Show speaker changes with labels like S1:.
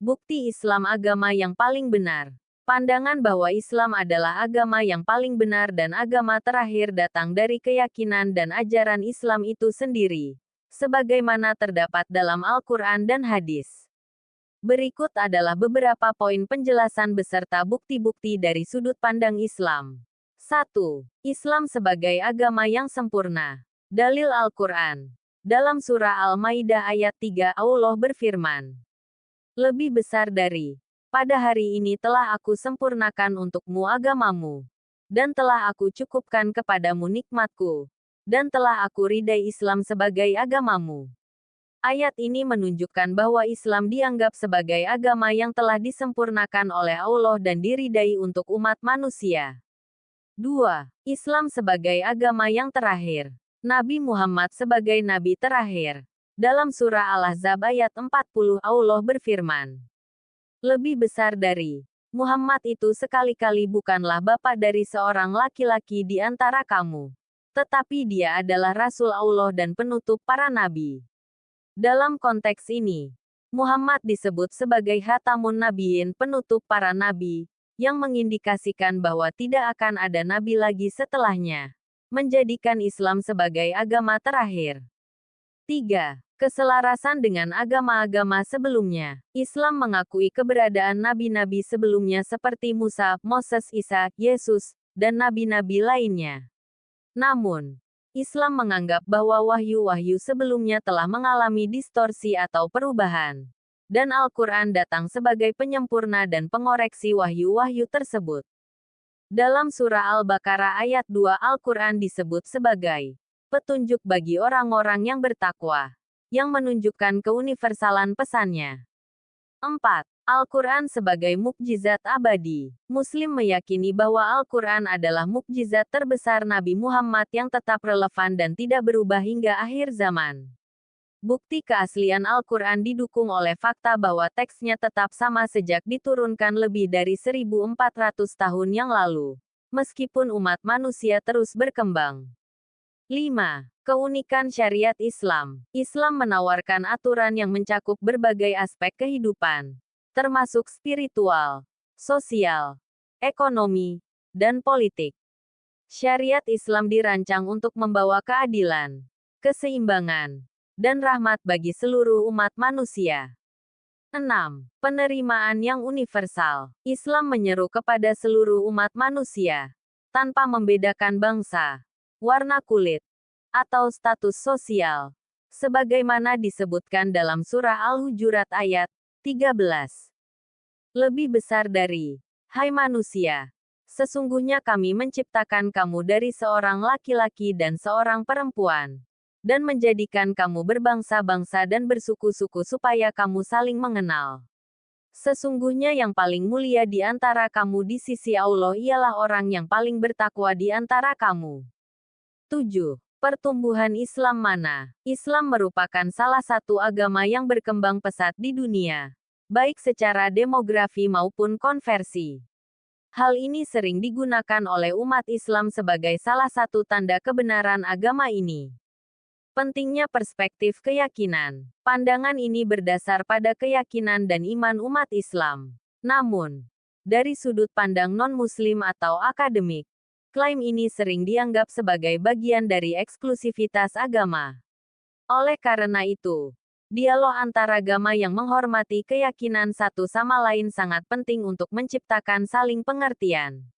S1: Bukti Islam agama yang paling benar. Pandangan bahwa Islam adalah agama yang paling benar dan agama terakhir datang dari keyakinan dan ajaran Islam itu sendiri, sebagaimana terdapat dalam Al-Quran dan hadis. Berikut adalah beberapa poin penjelasan beserta bukti-bukti dari sudut pandang Islam. 1. Islam sebagai agama yang sempurna. Dalil Al-Quran. Dalam surah Al-Maidah ayat 3 Allah berfirman, lebih besar dari, pada hari ini telah aku sempurnakan untukmu agamamu, dan telah aku cukupkan kepadamu nikmatku, dan telah aku ridai Islam sebagai agamamu. Ayat ini menunjukkan bahwa Islam dianggap sebagai agama yang telah disempurnakan oleh Allah dan diridai untuk umat manusia. 2. Islam sebagai agama yang terakhir. Nabi Muhammad sebagai nabi terakhir. Dalam surah Al-Ahzab ayat 40 Allah berfirman, lebih besar dari Muhammad itu sekali-kali bukanlah bapa dari seorang laki-laki di antara kamu, tetapi dia adalah Rasul Allah dan penutup para nabi. Dalam konteks ini, Muhammad disebut sebagai Khatamun Nabiyyin, penutup para nabi, yang mengindikasikan bahwa tidak akan ada nabi lagi setelahnya, menjadikan Islam sebagai agama terakhir. 3. Keselarasan dengan agama-agama sebelumnya. Islam mengakui keberadaan nabi-nabi sebelumnya seperti Musa, Moses, Isa, Yesus, dan nabi-nabi lainnya. Namun, Islam menganggap bahwa wahyu-wahyu sebelumnya telah mengalami distorsi atau perubahan, dan Al-Quran datang sebagai penyempurna dan pengoreksi wahyu-wahyu tersebut. Dalam surah Al-Baqarah ayat 2 Al-Quran disebut sebagai petunjuk bagi orang-orang yang bertakwa, yang menunjukkan keuniversalan pesannya. 4. Al-Quran sebagai mukjizat abadi. Muslim meyakini bahwa Al-Quran adalah mukjizat terbesar Nabi Muhammad yang tetap relevan dan tidak berubah hingga akhir zaman. Bukti keaslian Al-Quran didukung oleh fakta bahwa teksnya tetap sama sejak diturunkan lebih dari 1400 tahun yang lalu, meskipun umat manusia terus berkembang. 5. Keunikan syariat Islam. Islam menawarkan aturan yang mencakup berbagai aspek kehidupan, termasuk spiritual, sosial, ekonomi, dan politik. Syariat Islam dirancang untuk membawa keadilan, keseimbangan, dan rahmat bagi seluruh umat manusia. 6. Penerimaan yang universal. Islam menyeru kepada seluruh umat manusia, tanpa membedakan bangsa, warna kulit, atau status sosial, sebagaimana disebutkan dalam surah Al-Hujurat ayat 13. Lebih besar dari, hai manusia, sesungguhnya kami menciptakan kamu dari seorang laki-laki dan seorang perempuan, dan menjadikan kamu berbangsa-bangsa dan bersuku-suku supaya kamu saling mengenal. Sesungguhnya yang paling mulia di antara kamu di sisi Allah ialah orang yang paling bertakwa di antara kamu. 7. Pertumbuhan Islam mana? Islam merupakan salah satu agama yang berkembang pesat di dunia, baik secara demografi maupun konversi. Hal ini sering digunakan oleh umat Islam sebagai salah satu tanda kebenaran agama ini. Pentingnya perspektif keyakinan. Pandangan ini berdasar pada keyakinan dan iman umat Islam. Namun, dari sudut pandang non-Muslim atau akademik, klaim ini sering dianggap sebagai bagian dari eksklusivitas agama. Oleh karena itu, dialog antaragama yang menghormati keyakinan satu sama lain sangat penting untuk menciptakan saling pengertian.